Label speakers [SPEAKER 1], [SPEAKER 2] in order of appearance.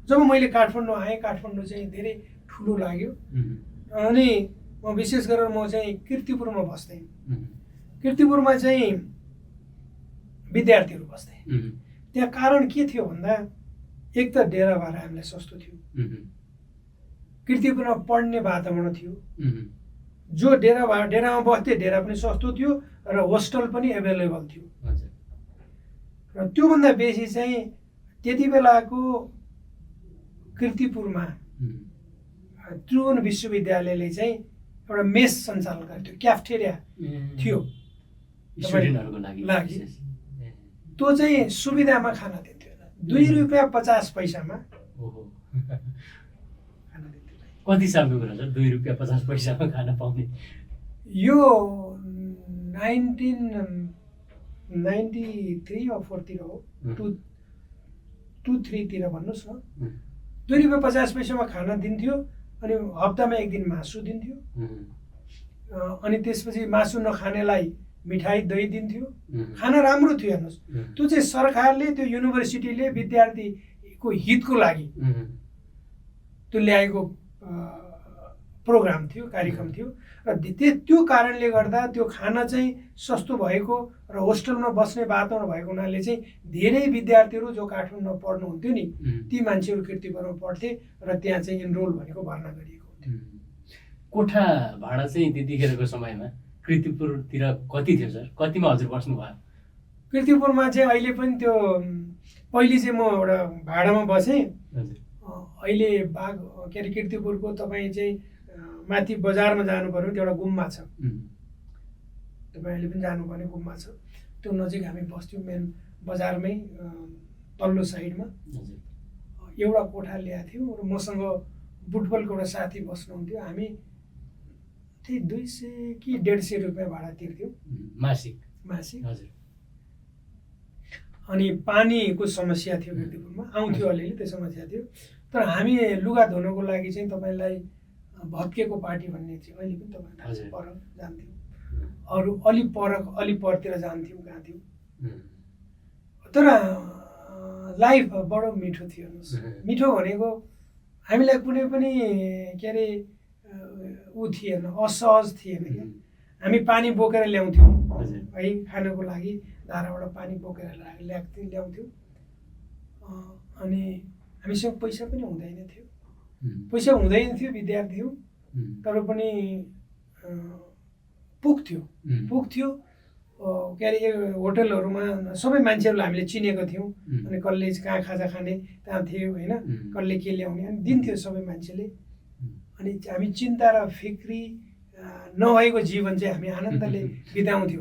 [SPEAKER 1] जब मैले काठमाडौँ आएँ, काठमाडौँ चाहिँ धेरै ठुलो लाग्यो। अनि म विशेष गरेर म चाहिँ कीर्तिपुरमा बस्थेँ। कीर्तिपुरमा चाहिँ विद्यार्थीहरू बस्थे। त्यहाँ कारण के थियो भन्दा एक त डेरा भाडा हामीलाई सस्तो थियो, कीर्तिपुरमा पढ्ने वातावरण थियो, जो डेरामा बस्थे डेरा पनि सस्तो थियो र होस्टल पनि एभाइलेबल थियो। र त्योभन्दा बेसी चाहिँ त्यति बेलाको कीर्तिपुरमा त्रिभुवन विश्वविद्यालयले चाहिँ एउटा मेस सञ्चालन गर्थ्यो, क्याफेटेरिया थियो
[SPEAKER 2] स्टुडेन्टहरुको लागि।
[SPEAKER 1] त्यो चाहिँ सुविधामा खाना दिन्थ्यो, ₹2.50 खाना दिन्थ्यो।
[SPEAKER 2] कति सालको कुरा छ ₹2.50 खाना पाउने?
[SPEAKER 1] यो 1993 or 4 हो, 2-3 तिर भन्नुहोस् न। ₹2.50 खाना दिन्थ्यो अनि हप्तामा एक दिन मासु दिन्थ्यो। अनि त्यसपछि मासु नखानेलाई मिठाई दही दिन्थ्यो। खाना राम्रो थियो। हेर्नुहोस्, त्यो चाहिँ सरकारले, त्यो युनिभर्सिटीले विद्यार्थीको हितको लागि त्यो ल्याएको प्रोग्राम थियो, कार्यक्रम थियो। र त्यो कारणले गर्दा त्यो खाना चाहिँ सस्तो भएको र होस्टेलमा बस्ने वातावरण भएको हुनाले चाहिँ धेरै विद्यार्थीहरू जो काठमाडौँमा पढ्नुहुन्थ्यो नि, ती मान्छेहरू कीर्तिपुरमा पढ्थे र त्यहाँ चाहिँ इनरोल भनेको भर्ना गरिएको हुन्थ्यो।
[SPEAKER 2] कोठा भाडा चाहिँ त्यतिखेरको समयमा कीर्तिपुरतिर कति थियो सर? कतिमा हजुर बस्नु भयो?
[SPEAKER 1] कीर्तिपुरमा चाहिँ अहिले पनि त्यो, पहिले चाहिँ म एउटा भाडामा बसेँ। अहिले के अरे कीर्तिपुरको तपाईँ चाहिँ माथि बजारमा जानु पर्यो, त्यो एउटा गुम्बा छ, तपाईँ अहिले पनि जानुपर्ने गुम्बा छ, त्यो नजिक हामी बस्थ्यौँ। मेन बजारमै तल्लो साइडमा एउटा कोठा ल्याएको थियौँ र मसँग बुटबलको एउटा साथी बस्नुहुन्थ्यो। हामी त्यही 200 कि 150 रुपियाँ भाडा तिर्थ्यौँ
[SPEAKER 2] मासिक।
[SPEAKER 1] हजुर। अनि पानीको समस्या थियो कीर्तिपुरमा, आउँथ्यो अलिअलि, त्यो समस्या थियो। तर हामी लुगा धुनको लागि चाहिँ तपाईँलाई भत्केको पार्टी भन्ने चाहिँ अहिले पनि तपाईँ पर जान्थ्यौँ, अरू अलि परतिर जान्थ्यौँ, गएको थियौँ। तर लाइफ बडो मिठो थियो। मिठो भनेको हामीलाई कुनै पनि के अरे ऊ थिएन, असहज थिएन क्या। हामी पानी बोकेर ल्याउँथ्यौँ है, खानको लागि धाराबाट पानी बोकेर ल्याउँथ्यौँ। अनि हामीसँग पैसा पनि हुँदैन थियो, विद्यार्थी थियौँ, तर पनि पुग्थ्यो। के अरे होटलहरूमा सबै मान्छेहरूलाई हामीले चिनेको थियौँ। अनि कसले कहाँ खाजा खाने त्यहाँ थियो होइन, कसले के ल्याउने, अनि दिन्थ्यो सबै मान्छेले। अनि हामी चिन्ता र फिक्री नभएको जीवन चाहिँ हामी आनन्दले बिताउँथ्यौँ।